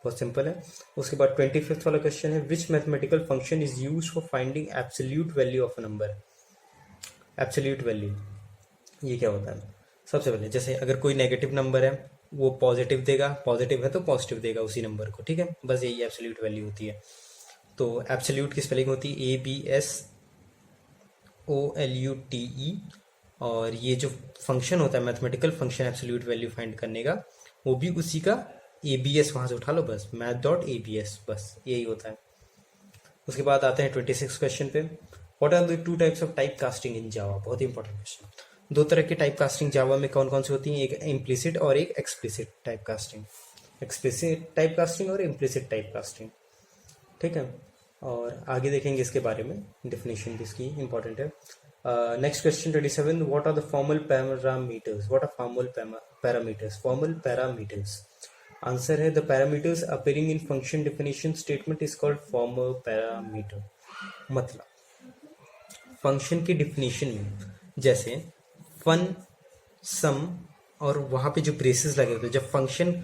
बहुत सिंपल है। उसके बाद 25th वाला क्वेश्चन है, which mathematical function is use for finding absolute value of a number. Absolute value ये क्या होता है? सबसे पहले जैसे अगर कोई नेगेटिव नंबर है वो पॉजिटिव देगा, पॉजिटिव है तो पॉजिटिव देगा उसी नंबर को, ठीक है, बस यही एब्सोल्यूट वैल्यू होती है। तो एब्सोल्यूट की स्पेलिंग होती है ABSOLUTE। और ये जो फंक्शन होता है mathematical function absolute value find करने का, वो भी उसी का ABS वहाँ से उठा लो, बस math.abs, बस यही होता है। उसके बाद आते हैं 26 क्वेश्चन पे, what are the two types of type casting in Java. बहुत इंपॉर्टेंट क्वेश्चन। दो तरह की टाइप कास्टिंग जावा में कौन कौन सी होती हैं? एक इम्प्लिसिट और एक explicit type casting. Explicit type casting और इम्प्लिसिट टाइप कास्टिंग, ठीक है। और आगे देखेंगे इसके बारे में, डेफिनेशन भी इसकी इंपॉर्टेंट है। Next question 27, what are the formal parameters. What are formal parameters? Formal parameters, answer है the parameters appearing in function definition statement is called formal parameter. मतलब फंक्शन की डिफिनेशन में जैसे फन, सम, और वहाँ पे जो ब्रेसेस लगे होते हैं, जब फंक्शन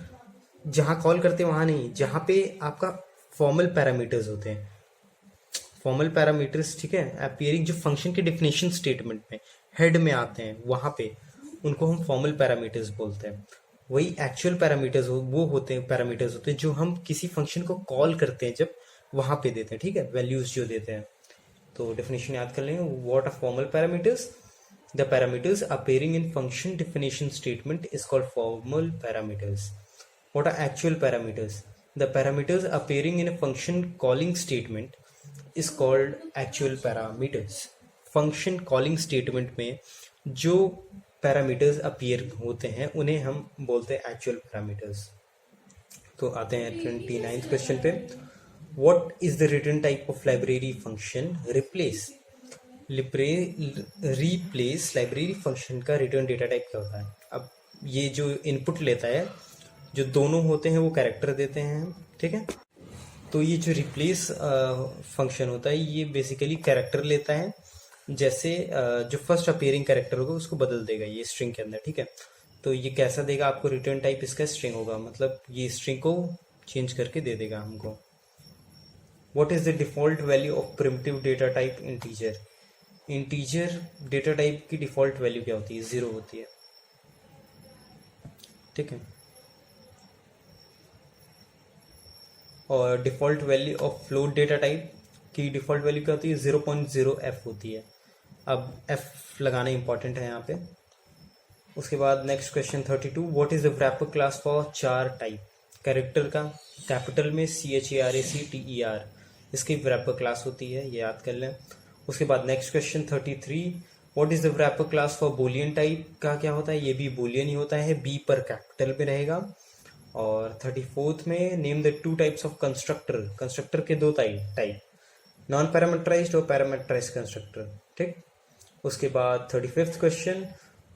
जहाँ कॉल करते हैं वहाँ नहीं, जहाँ पे आपका फॉर्मल पैरामीटर्स होते हैं, फॉर्मल पैरामीटर्स, ठीक है, अपीयरिंग जो फंक्शन के डिफिनेशन स्टेटमेंट में हेड में आते हैं, वहाँ पे उनको हम फॉर्मल पैरामीटर्स बोलते हैं। वही एक्चुअल पैरामीटर्स वो होते हैं, पैरामीटर्स होते हैं जो हम किसी फंक्शन को कॉल करते हैं जब वहाँ पे देते हैं, ठीक है, वैल्यूज जो देते हैं। तो डेफिनेशन याद कर लेंगे, what are formal parameters? The parameters appearing in function definition statement is called formal parameters. What are actual parameters? The parameters appearing in a function calling statement is called actual parameters. Function calling statement में जो parameters appear होते हैं उन्हें हम बोलते हैं actual parameters। तो आते हैं 29th क्वेश्चन पे, What is the return type of library function? Replace library function का रिटर्न डेटा टाइप क्या होता है? अब ये जो इनपुट लेता है, जो दोनों होते हैं वो कैरेक्टर देते हैं, ठीक है। तो ये जो रिप्लेस फंक्शन होता है ये बेसिकली कैरेक्टर लेता है, जैसे जो फर्स्ट अपीयरिंग कैरेक्टर होगा उसको बदल देगा ये स्ट्रिंग के अंदर, ठीक है। तो ये कैसा देगा आपको? रिटर्न टाइप इसका स्ट्रिंग होगा, मतलब ये स्ट्रिंग को चेंज करके दे देगा हमको। What is the default value of primitive data type integer? Integer data type की डिफॉल्ट वैल्यू क्या होती है? 0 होती है, ठीक है। और default value of float data type की डिफ़ॉल्ट वैल्यू क्या होती है? 0.0f होती है। अब f लगाना इंपॉर्टेंट है यहाँ पे। उसके बाद next question 32, what is the wrapper class for चार टाइप? कैरेक्टर का कैपिटल में CHARACTER, इसकी wrapper क्लास होती है, ये याद कर लें। उसके बाद next question 33, what is the wrapper class for Boolean type का क्या होता है? ये भी बोलियन ही होता है, B पर कैपिटल में रहेगा। और 34th में name the two types of constructor. Constructor के दो टाइप, नॉन पैरामीटराइज्ड और पैरामीटराइज्ड कंस्ट्रक्टर, ठीक। उसके बाद 35th question,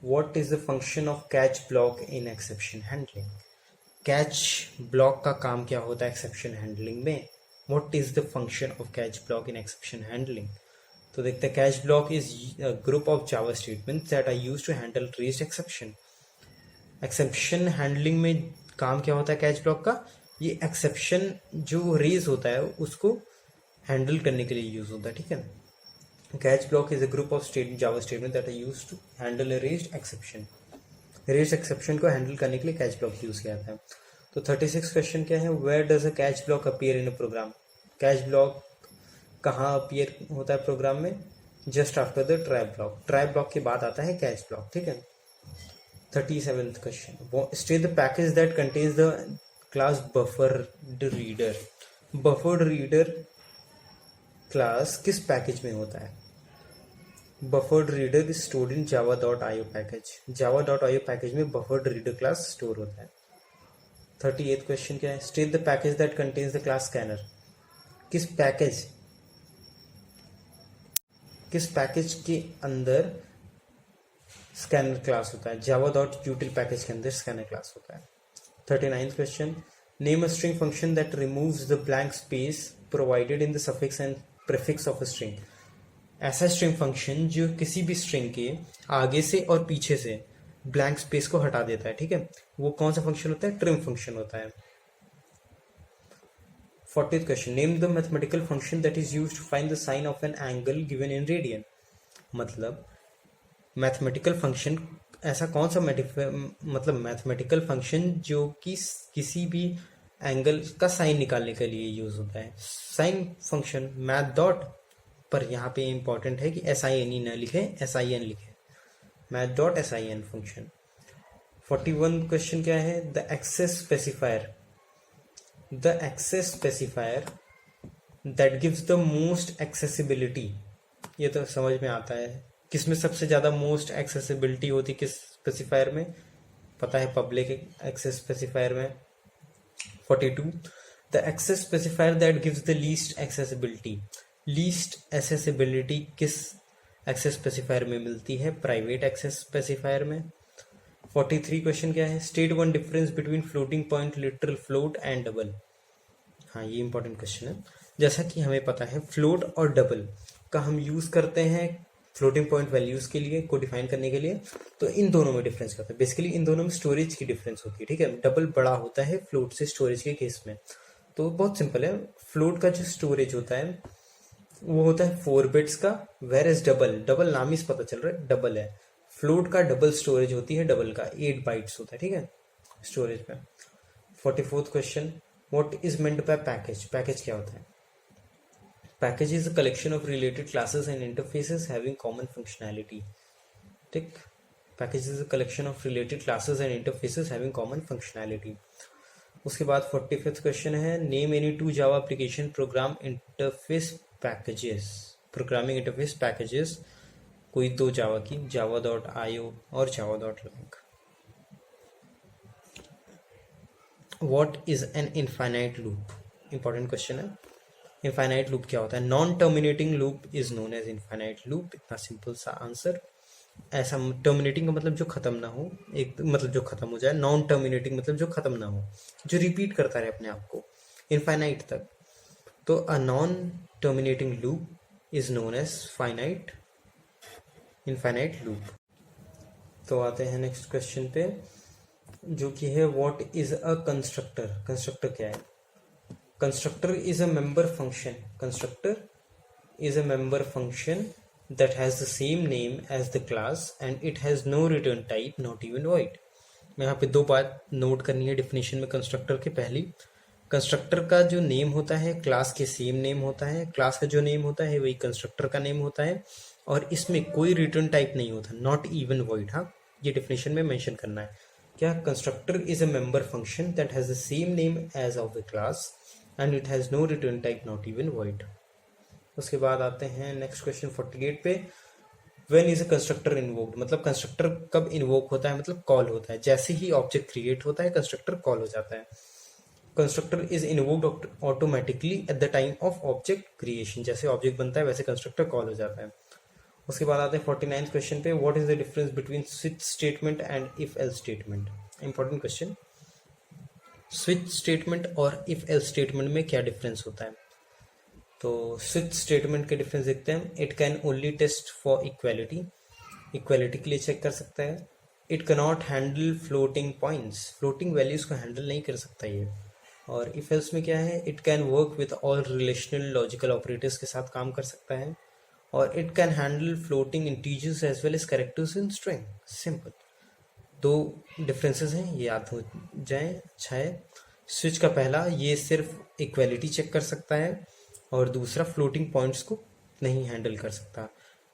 what is the function of catch block in exception handling? Catch block का काम क्या होता है एक्सेप्शन हैंडलिंग में? What is the function of catch block in exception handling? तो देखते हैं, catch block is group of Java statements that are used to handle raised exception. Exception handling में काम क्या होता है कैच ब्लॉक का? ये एक्सेप्शन जो रेज होता है उसको हैंडल करने के लिए यूज होता है, ठीक है। Catch block is a group of Java statement that are used to handle a raised exception. Raised exception को हैंडल करने के लिए कैच ब्लॉक यूज किया जाता है। तो 36 क्वेश्चन क्या है, where does a catch block appear in a program? Catch block कहाँ अपीयर होता है प्रोग्राम में? Just after the try block. Try block के बाद आता है कैच ब्लॉक, ठीक है। 37th question, state the package that contains the class buffered reader. buffered reader class किस पैकेज में होता है? buffered reader is stored in java.io package. java.io package में buffered reader class स्टोर होता है। 38th क्वेश्चन क्या है, state the package that contains the class scanner. किस पैकेज के अंदर स्कैनर क्लास होता है? java.util पैकेज के अंदर स्कैनर क्लास होता है। 39th question, name a string function that removes the blank space provided in the suffix and prefix of a string. ऐसा स्ट्रिंग फंक्शन जो किसी भी स्ट्रिंग के आगे से और पीछे से ब्लैंक स्पेस को हटा देता है, ठीक है। वो कौन सा फंक्शन होता है? ट्रिम फंक्शन होता है। 40th question, name the mathematical function that is used to find the sine of an angle given in radian. मतलब मैथमेटिकल फंक्शन ऐसा कौन सा मतलब मैथमेटिकल फंक्शन जो कि किसी भी एंगल का साइन निकालने के लिए यूज होता है। साइन फंक्शन मैथ डॉट, पर यहाँ पे इंपॉर्टेंट है कि SIN ना लिखे, SIN लिखे, math dot SIN function. 41 question क्या है, the access specifier, the access specifier that gives the most accessibility. ये तो समझ में आता है, किसमें सबसे ज़्यादा मोस्ट एक्सेसिबिलिटी होती, किस स्पेसिफायर में, पता है, पब्लिक एक्सेस स्पेसिफायर में। 42, the access specifier that gives the least accessibility, least accessibility किस एक्सेस स्पेसिफायर में मिलती है, प्राइवेट एक्सेस स्पेसिफायर में। 43 क्वेश्चन क्या है, state one difference between floating point, literal float and double. हाँ, ये इंपॉर्टेंट क्वेश्चन है। जैसा कि हमें पता है फ्लोट और डबल का हम यूज करते हैं फ्लोटिंग पॉइंट वैल्यूज के लिए, को डिफाइन करने के लिए, तो इन दोनों में डिफरेंस क्या होता है, बेसिकली इन दोनों में स्टोरेज की डिफरेंस होती है। ठीक है, डबल बड़ा होता है फ्लोट से स्टोरेज के केस में। तो बहुत सिंपल है, फ्लोट का जो स्टोरेज होता है वो होता है 4 बिट्स का, वेर एज डबल, डबल नाम ही से पता चल रहा है डबल है, फ्लोट का डबल स्टोरेज होती है, डबल का 8 बाइट्स होता है। ठीक है, स्टोरेज पे। 44th question, what is meant by package, package क्या होता है। Package is a collection of related classes and interfaces having common functionality. ठीक, package is a collection of related classes and interfaces having common functionality. उसके बाद 45th question है, name any 2 Java application program interface packages, programming interface packages, कोई 2 Java की, java.io और java.lang। What is an infinite loop, important question है। Infinite loop क्या होता है, non terminating loop is known as infinite loop. इतना simple सा answer. ऐसा टर्मिनेटिंग का मतलब जो खत्म ना हो, एक मतलब जो खत्म हो जाए, नॉन टर्मिनेटिंग मतलब जो खत्म ना हो, जो रिपीट करता रहे अपने आप को इनफाइनाइट तक। तो a non terminating loop is known as finite, infinite loop. तो आते हैं नेक्स्ट क्वेश्चन पे, जो कि है what is a constructor. Constructor क्या है, constructor is a member function, constructor is a member function that has the same name as the class and it has no return type, not even void। मैं यहाँ पे 2 बात note करनी है definition में constructor के। पहली, कंस्ट्रक्टर का जो नेम होता है क्लास के सेम नेम होता है, क्लास का जो नेम होता है वही कंस्ट्रक्टर का नेम होता है, और इसमें कोई रिटर्न टाइप नहीं होता, नॉट इवन वॉइड। हाँ, ये डिफिनेशन में मेंशन करना है। क्या, constructor is a member function that has the same name as of the class and it has no return type, not even void. उसके बाद आते हैं नेक्स्ट क्वेश्चन 48 पे, when is a constructor invoked, मतलब constructor कब invoke होता है, मतलब कॉल होता है, जैसे ही ऑब्जेक्ट क्रिएट होता है कंस्ट्रक्टर कॉल हो जाता है। Constructor is invoked automatically at the time of object creation, जैसे ऑब्जेक्ट बनता है वैसे कंस्ट्रक्टर कॉल हो जाता है। उसके बाद आते हैं 49th क्वेश्चन पे, what is the difference between switch statement and if else statement. Important question, switch statement और इफ एल्स स्टेटमेंट में क्या डिफरेंस होता है। तो स्विच स्टेटमेंट के डिफरेंस देखते हैं। It can only test for equality, equality के लिए चेक कर सकता है। It cannot handle floating points, floating values को हैंडल नहीं कर सकता ये। और इफ एल्स में क्या है, it can work with all relational logical operators के साथ काम कर सकता है। और it can handle floating integers as well as characters in string. Simple 2 differences हैं, ये याद हो जाए, अच्छा है। स्विच का पहला, ये सिर्फ इक्वालिटी चेक कर सकता है, और दूसरा फ्लोटिंग पॉइंट्स को नहीं हैंडल कर सकता।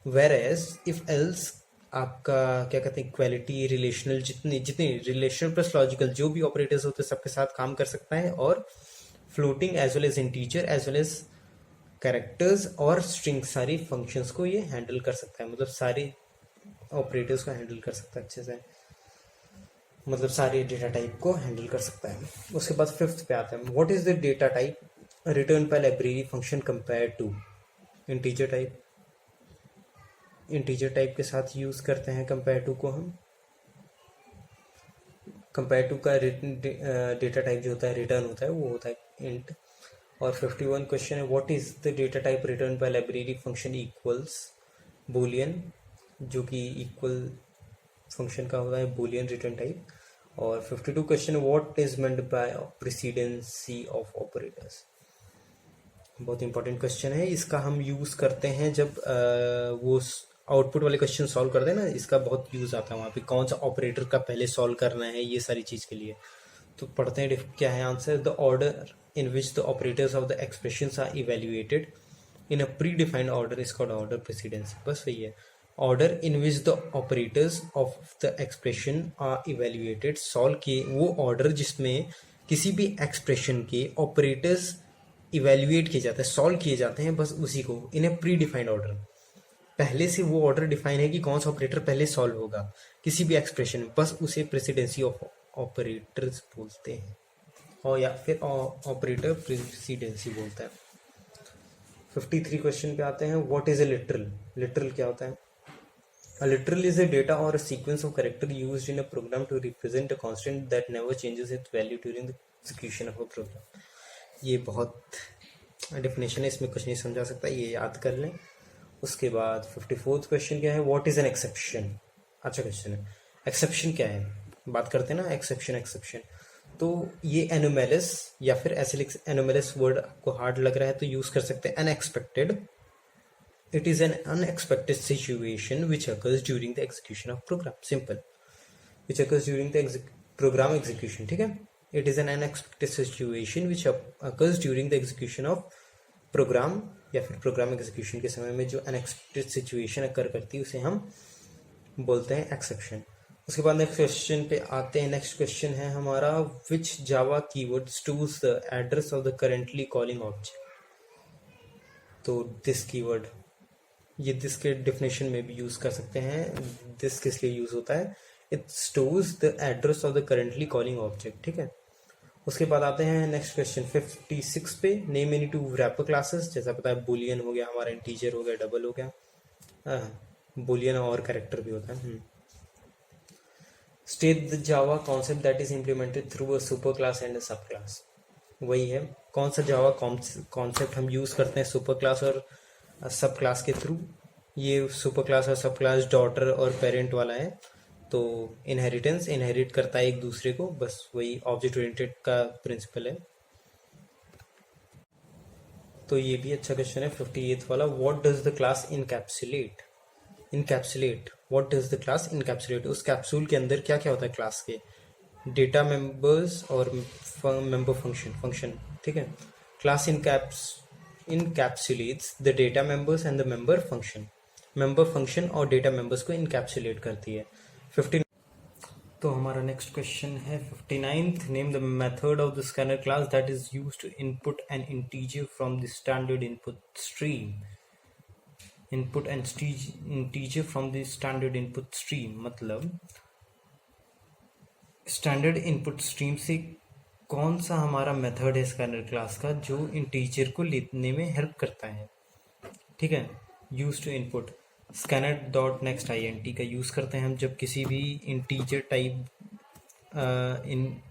वेर एज इफ एल्स आपका क्या कहते हैं, इक्वालिटी, रिलेशनल, जितनी जितनी रिलेशनल प्लस लॉजिकल जो भी ऑपरेटर्स होते हैं सबके साथ काम कर सकता है, और floating as well as integer as well as characters और स्ट्रिंग, सारी फंक्शंस को ये हैंडल कर सकता है, मतलब सारे ऑपरेटर्स को हैंडल कर सकता है अच्छे से, मतलब सारे डेटा टाइप को हैंडल कर सकता है। उसके बाद 5th पे आते हैं, what is the data type return by library function compare to integer type. Integer type के साथ यूज करते हैं कंपेयर टू को हम। कंपेयर टू का डेटा टाइप जो होता है, रिटर्न होता है, वो होता है इंट। और 51 क्वेश्चन है, what is the data type return by library function equals boolean, जो कि इक्वल फंक्शन का होता है बूलियन रिटर्न टाइप। और 52 question, what is meant bye presidency of operators. बहुत इंपॉर्टेंट क्वेश्चन है, इसका हम यूज़ करते हैं जब वो आउटपुट वाले क्वेश्चन सॉल्व करते हैं ना, इसका बहुत यूज़ आता है वहाँ पे, कौन सा ऑपरेटर का पहले सॉल्व करना है, ये सारी चीज़ के लिए। तो पढ़ते हैं क्या है answer. The order in which the operators of the expressions are evaluated in a predefined order is called order precedency. बस वही है, order in which the operators of the expression are evaluated, solve किए वो order जिसमें किसी भी expression के operators evaluate किए जाते हैं, सॉल्व किए जाते हैं, बस उसी को इन ए प्री डिफाइंड ऑर्डर। पहले से वो ऑर्डर डिफाइन है कि कौन सा ऑपरेटर पहले सॉल्व होगा किसी भी एक्सप्रेशन में, बस उसे प्रेसिडेंसी ऑफ ऑपरेटर्स बोलते हैं, और या फिर ऑपरेटर प्रेसिडेंसी बोलता है। 53 क्वेश्चन पे आते हैं। What is a literal? Literal क्या होता है? A literal is a data or a sequence of character used in a program to represent a constant that never changes its value during the execution of a program। ये बहुत definition है, इसमें कुछ नहीं समझा सकता, ये याद कर लें। उसके बाद 54th क्वेश्चन क्या है? What is an exception? अच्छा क्वेश्चन है। एक्सेप्शन क्या है, बात करते हैं ना, एक्सेप्शन। तो ये एनोमेलस, या फिर ऐसे एनोमेलस वर्ड आपको हार्ड लग रहा है तो यूज कर सकते हैं unexpected. It is an unexpected situation which occurs during the execution of program. Simple. Which occurs during the program execution. ठीक है? It is an unexpected situation which occurs during the execution of program, या फिर program execution के समय में जो unexpected situation occur करती है उसे हम बोलते हैं exception। उसके बाद नेक्स्ट क्वेश्चन पे आते हैं। नेक्स्ट क्वेश्चन है हमारा, which Java keyword stores the address of the currently calling object? तो this keyword, ये दिस के डेफिनेशन में भी यूज कर सकते हैं। दिस किस लिए यूज होता है? It stores the address of the currently calling object. ठीक है। उसके बाद आते हैं नेक्स्ट क्वेश्चन 56 पे। Name any two wrapper classes. जैसा पता है बुलियन हो गया हमारा, इंटीजर हो गया, डबल हो गया, बुलियन और कैरेक्टर भी होता है। State the Java concept that is implemented through a super class and अ सब क्लास। वही है, कौन सा जावा कॉन्सेप्ट हम यूज करते हैं सुपर क्लास और सब क्लास के थ्रू। ये सुपर क्लास और सब क्लास डॉटर और पेरेंट वाला है, तो इनहेरिटेंस, इनहेरिट करता है एक दूसरे को, बस वही ऑब्जेक्ट ओरिएंटेड का प्रिंसिपल है। तो ये भी अच्छा क्वेश्चन है 58th वाला। What does the class encapsulate? Encapsulate, what does the class encapsulate? उस कैप्सूल के अंदर क्या क्या होता है क्लास के? डेटा मेंबर्स और मेंबर फंक्शन। ठीक है। Class encapsulates the data members and the member function और data members को encapsulate करती है। 59। तो हमारा नेक्स्ट क्वेश्चन है 59th। Name the method of the scanner class that is used to input an integer from the standard input stream. Input and integer from the standard input stream, मतलब standard input stream से कौन सा हमारा method है scanner class का जो integer को लेने में हेल्प करता है। ठीक है। Use to input scanner dot next INT का यूज़ करते हैं हम जब किसी भी इंटीजर टाइप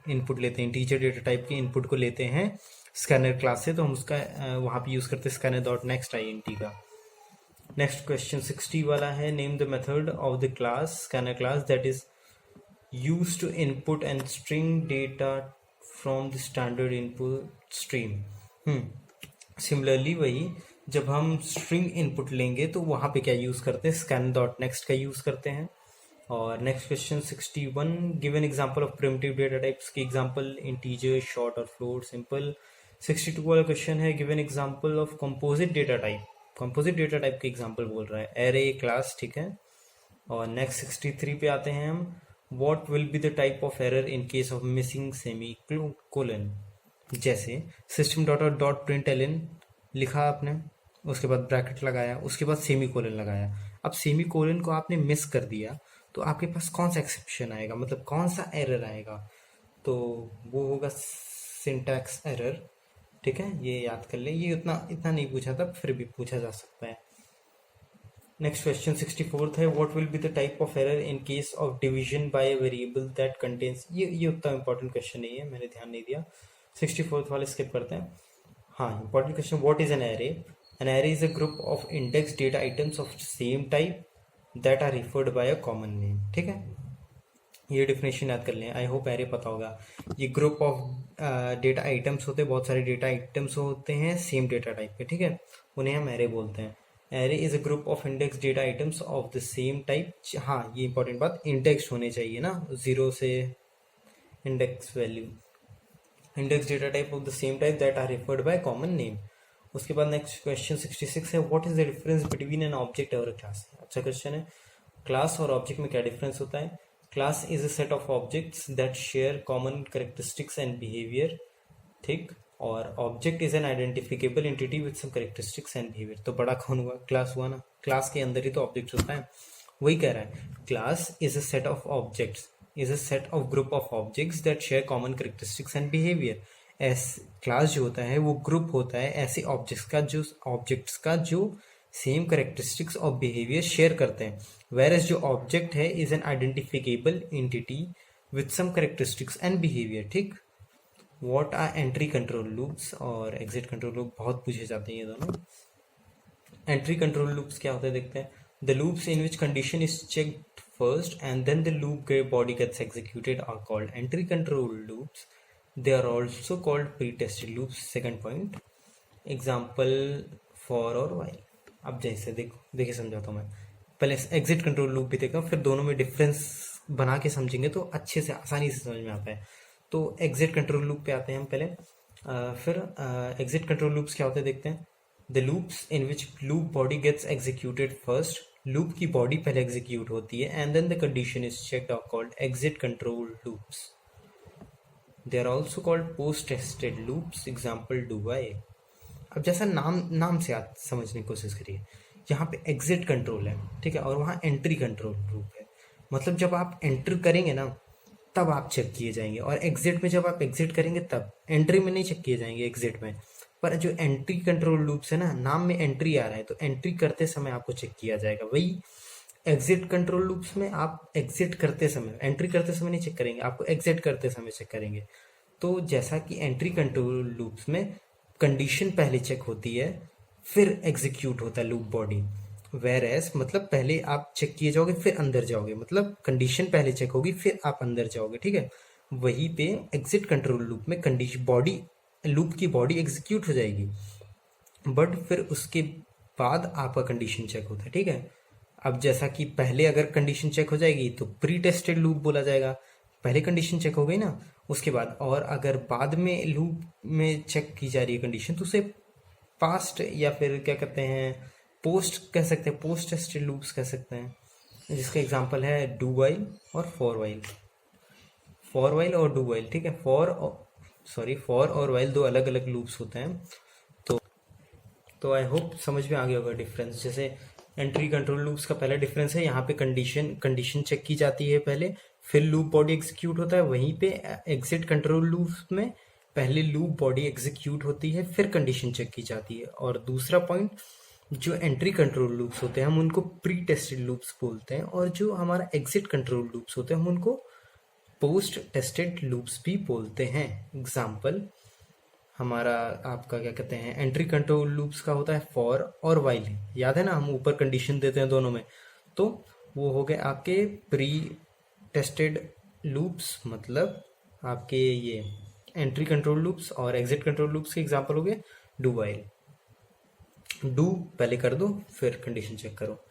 इनपुट लेते हैं, इंटीजर डेटा टाइप के इनपुट को लेते हैं स्कैनर क्लास से, तो हम उसका वहाँ पे यूज़ करते हैं स्कैनर डॉट नेक्स्ट INT का। नेक्स्ट क्वेश्चन 60 वाला है। Name the method of the class scanner class that is use to input and string data from the standard input stream. Similarly वही, जब हम स्ट्रिंग इनपुट लेंगे तो वहाँ पे क्या यूज़ करते हैं? स्कैन डॉट नेक्स्ट का यूज़ करते हैं। और next question 61। Give an example of primitive data types की एग्जांपल इंटीजर, शॉर्ट और फ्लोट, सिंपल। 62 वाला क्वेश्चन है give an example of composite data type. Composite data type की एग्जांपल बोल रहा है, एरे, क्लास। ठीक है। और नेक्स्ट 63 पे आते हैं हम। What will be the type of error in case of missing semicolon? जैसे system dot println लिखा आपने, उसके बाद ब्रैकेट लगाया, उसके बाद सेमीकोलन लगाया। अब सेमीकोलन को आपने मिस कर दिया तो आपके पास कौन सा एक्सेप्शन आएगा, मतलब कौन सा एरर आएगा? तो वो होगा सिंटैक्स एरर। ठीक है, ये याद कर लें। ये इतना नहीं पूछा था, फिर भी पूछा जा सकता है। नेक्स्ट क्वेश्चन 64th है। What will be the type of error in case of division bye a variable that contains. ये उतना इंपॉर्टेंट क्वेश्चन नहीं है, मैंने ध्यान नहीं दिया। 64th वाले स्किप करते हैं। हाँ, important question. What is an array? An array is a group of index data items of same type that are referred by a common name. ठीक है। ये डेफिनेशन याद कर लें। आई होप एरे पता होगा। ये ग्रुप ऑफ डेटा आइटम्स होते हैं, बहुत सारे डेटा आइटम्स होते हैं सेम डेटा टाइप के, ठीक है, उन्हें हम एरे बोलते हैं। Array is a group of index data items of the same type. हाँ, ये इंपॉर्टेंट बात, इंडेक्स होने चाहिए ना, 0 से index value, index data type of the same type that are referred by common name. उसके बाद नेक्स्ट क्वेश्चन 66 है, what is the difference between an object और अ क्लास। अच्छा क्वेश्चन है। क्लास और ऑब्जेक्ट में क्या डिफरेंस होता है? Class is a set of objects that share common characteristics and behaviour, ठीक, और object is an identifiable entity with some characteristics and behaviour. तो बड़ा कौन हुआ? क्लास हुआ ना, क्लास के अंदर ही तो ऑब्जेक्ट होता है। वही कह रहा है, class is a set of objects, is a set of group of objects that share common characteristics and behaviour. S class जो होता है वो ग्रुप होता है ऐसे ऑब्जेक्ट्स का जो सेम कैरेक्टरिस्टिक्स और बिहेवियर शेयर करते हैं। वेरएस जो ऑब्जेक्ट है is an identifiable entity with some characteristics and behaviour, ठीक। What are entry control loops और एग्जिट कंट्रोल लूप, बहुत पूछे जाते हैं ये दोनों। एंट्री कंट्रोल लूप्स क्या होते हैं देखते हैं। The loops in which condition is checked first and then the loop body gets executed are called entry control loops. They are also called pre tested loops. Second point, example for और while. अब जैसे देखिए समझाता हूँ मैं। पहले exit control loop भी देखा, फिर दोनों में डिफरेंस बना के समझेंगे तो अच्छे से आसानी से समझ में आता है। तो एग्जिट कंट्रोल लूप पे आते हैं हम पहले। फिर एग्जिट कंट्रोल लूप्स क्या होते हैं देखते हैं। The loops in which loop body gets executed first, loop की बॉडी पहले एग्जीक्यूट होती है and then the condition is checked are called exit control loops. They are also called post tested loops. Example do while. अब जैसा नाम से आप समझने की कोशिश करिए। यहाँ पे एग्जिट कंट्रोल है, ठीक है, और वहाँ एंट्री कंट्रोल लूप है। मतलब जब आप एंटर करेंगे ना तब आप चेक किए जाएंगे, और एग्जिट में जब आप एग्जिट करेंगे तब। एंट्री में नहीं चेक किए जाएंगे, एग्जिट में। पर जो एंट्री कंट्रोल लूप्स है ना, नाम में एंट्री आ रहा है तो एंट्री करते समय आपको चेक किया जाएगा। वही एग्जिट कंट्रोल लूप्स में आप एग्जिट करते समय, एंट्री करते समय नहीं चेक करेंगे, आपको एग्जिट करते समय चेक करेंगे। तो जैसा कि एंट्री कंट्रोल लूप्स में कंडीशन पहले चेक होती है फिर एग्जीक्यूट होता है लूप बॉडी। वेर एस मतलब पहले आप चेक किए जाओगे फिर अंदर जाओगे, मतलब कंडीशन पहले चेक होगी फिर आप अंदर जाओगे, ठीक है। वहीं पे एग्जिट कंट्रोल लूप में कंडीशन बॉडी, लूप की बॉडी एग्जीक्यूट हो जाएगी बट फिर उसके बाद आपका कंडीशन चेक होता है, ठीक है। अब जैसा कि पहले अगर कंडीशन चेक हो जाएगी तो प्री टेस्टेड लूप बोला जाएगा, पहले कंडीशन चेक हो गई ना उसके बाद। और अगर बाद में लूप में चेक की जा रही है कंडीशन तो उसे पास्ट या फिर क्या कहते हैं पोस्ट कह सकते हैं, पोस्ट टेस्टेड लूप्स कह सकते हैं, जिसका एग्जांपल है डू वाइल और फॉर वाइल। फॉर वाइल और डू वाइल, ठीक है। फॉर और वाइल दो अलग अलग लूप्स होते हैं। तो आई होप समझ में आ गया होगा डिफरेंस। जैसे एंट्री कंट्रोल लूप्स का पहला डिफरेंस है, यहाँ पे कंडीशन चेक की जाती है पहले, फिर लूप बॉडी एग्जीक्यूट होता है। वहीं पे एग्जिट कंट्रोल लूप्स में पहले लूप बॉडी एग्जीक्यूट होती है फिर कंडीशन चेक की जाती है। और दूसरा पॉइंट, जो एंट्री कंट्रोल लूप्स होते हैं हम उनको प्री टेस्टेड लूप्स बोलते हैं, और जो हमारा एग्जिट कंट्रोल लूप्स होते हैं हम उनको पोस्ट टेस्टेड लूप्स भी बोलते हैं। एग्जाम्पल हमारा आपका क्या कहते हैं एंट्री कंट्रोल लूप्स का होता है फॉर और वाइल, याद है ना, हम ऊपर कंडीशन देते हैं दोनों में। तो वो हो गए आपके प्री टेस्टेड लूप्स, मतलब आपके ये एंट्री कंट्रोल लूप्स। और एग्जिट कंट्रोल लूप्स के एग्जांपल हो गए डू वाइल। डू पहले कर दो फिर कंडीशन चेक करो।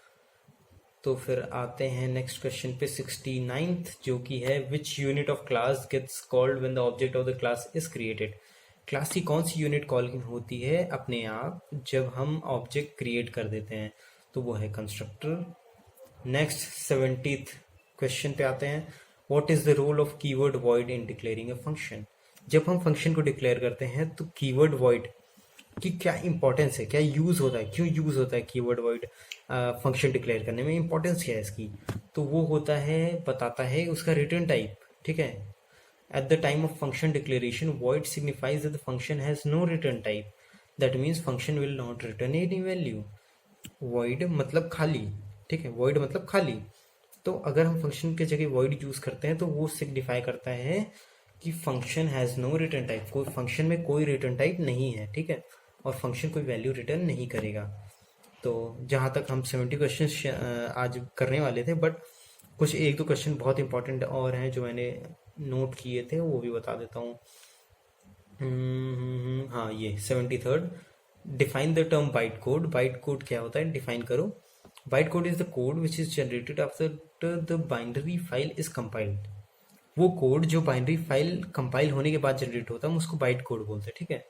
तो फिर आते हैं नेक्स्ट क्वेश्चन पे 69th, जो कि है which unit of class gets called when the object of the class is created. Class की कौन सी यूनिट कॉल होती है अपने आप जब हम ऑब्जेक्ट क्रिएट कर देते हैं? तो वो है कंस्ट्रक्टर। नेक्स्ट 70th क्वेश्चन पे आते हैं, what is the role of keyword void in declaring a function. जब हम फंक्शन को डिक्लेयर करते हैं तो कीवर्ड वॉइड की क्या इंपॉर्टेंस है, क्या यूज होता है, क्यों यूज होता है कीवर्ड वॉइड फंक्शन डिक्लेयर करने में, इंपॉर्टेंस क्या है इसकी? तो वो होता है, बताता है उसका रिटर्न टाइप, ठीक है। At the time of function declaration, void signifies that the function has no return type. That means function will not return any value. Void मतलब खाली, ठीक है, void मतलब खाली। तो अगर हम फंक्शन के जगह void यूज करते हैं तो वो सिग्निफाई करता है कि function has no return type, कोई फंक्शन में कोई रिटर्न टाइप नहीं है, ठीक है, और फंक्शन कोई वैल्यू रिटर्न नहीं करेगा। तो जहाँ तक हम 70 क्वेश्चन आज करने वाले थे, बट कुछ एक दो क्वेश्चन बहुत इंपॉर्टेंट और हैं जो मैंने नोट किए थे, वो भी बता देता हूँ। हाँ, ये 73rd, define the term byte code. Byte code क्या होता है, डिफाइन करो। Byte code is the code which is generated after the binary file is compiled. वो कोड जो बाइनरी फाइल कंपाइल होने के बाद जनरेट होता है, हम उसको बाइट कोड बोलते हैं, ठीक है।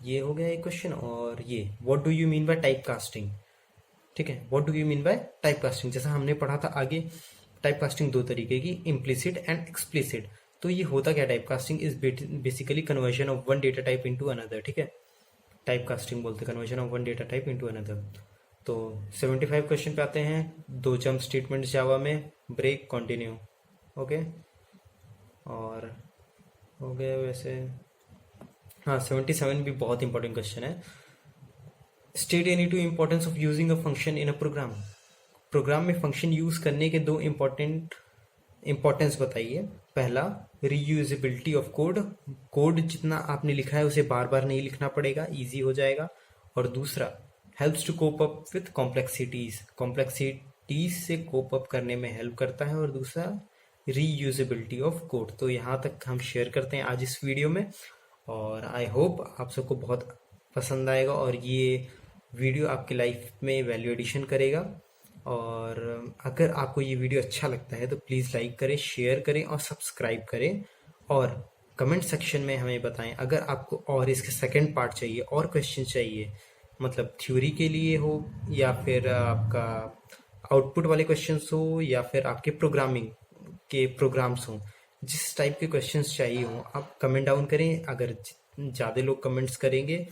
ये हो गया एक क्वेश्चन। और ये what do you mean by type casting, ठीक है। What do you mean by type casting, जैसा हमने पढ़ा था आगे, टाइप कास्टिंग दो तरीके की, इम्प्लिसिट एंड एक्सप्लिसिट। तो ये होता क्या, type casting is basically conversion of one data type into another, ठीक है। टाइप कास्टिंग बोलते हैं conversion of one data type into another. तो 75 क्वेश्चन पे आते हैं। दो जंप स्टेटमेंट जावा में, ब्रेक, कंटिन्यू, ओके। और हो गया वैसे। हाँ, 77 भी बहुत इंपॉर्टेंट क्वेश्चन है। State any two importance of using a function in a program. Program में फंक्शन यूज करने के दो इम्पोर्टेंस बताइए। पहला, रीयूजेबिलिटी ऑफ कोड। कोड जितना आपने लिखा है उसे बार बार नहीं लिखना पड़ेगा, इजी हो जाएगा। और दूसरा, helps to cope up with complexities से कोप अप करने में हेल्प करता है। और दूसरा, रीयूजेबिलिटी ऑफ कोड। तो यहाँ तक हम शेयर करते हैं आज इस वीडियो में, और आई होप आप सबको बहुत पसंद आएगा और ये वीडियो आपकी लाइफ में वैल्यू एडिशन करेगा। और अगर आपको ये वीडियो अच्छा लगता है तो प्लीज़ लाइक करें, शेयर करें और सब्सक्राइब करें। और कमेंट सेक्शन में हमें बताएं अगर आपको और इसके सेकंड पार्ट चाहिए और क्वेश्चन चाहिए, मतलब थ्योरी के लिए हो या फिर आपका आउटपुट वाले क्वेश्चंस हो या फिर आपके प्रोग्रामिंग के प्रोग्राम्स हों। जिस टाइप के क्वेश्चंस चाहिए हों आप कमेंट डाउन करें। अगर ज़्यादा लोग कमेंट्स करेंगे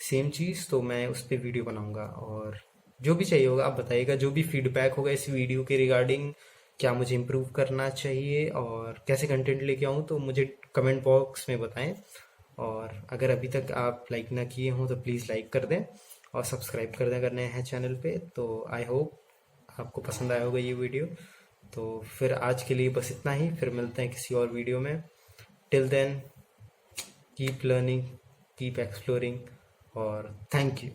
सेम चीज़ तो मैं उस पर वीडियो बनाऊंगा। और जो भी चाहिए होगा आप बताइएगा, जो भी फीडबैक होगा इस वीडियो के रिगार्डिंग, क्या मुझे इम्प्रूव करना चाहिए और कैसे कंटेंट लेके आऊँ, तो मुझे कमेंट बॉक्स में बताएं। और अगर अभी तक आप लाइक ना किए हों तो प्लीज़ लाइक कर दें और सब्सक्राइब कर दें अगर नए हैं चैनल पे। तो आई होप आपको पसंद आया होगा ये वीडियो। तो फिर आज के लिए बस इतना ही, फिर मिलते हैं किसी और वीडियो में। Till then keep learning, keep exploring और थैंक यू।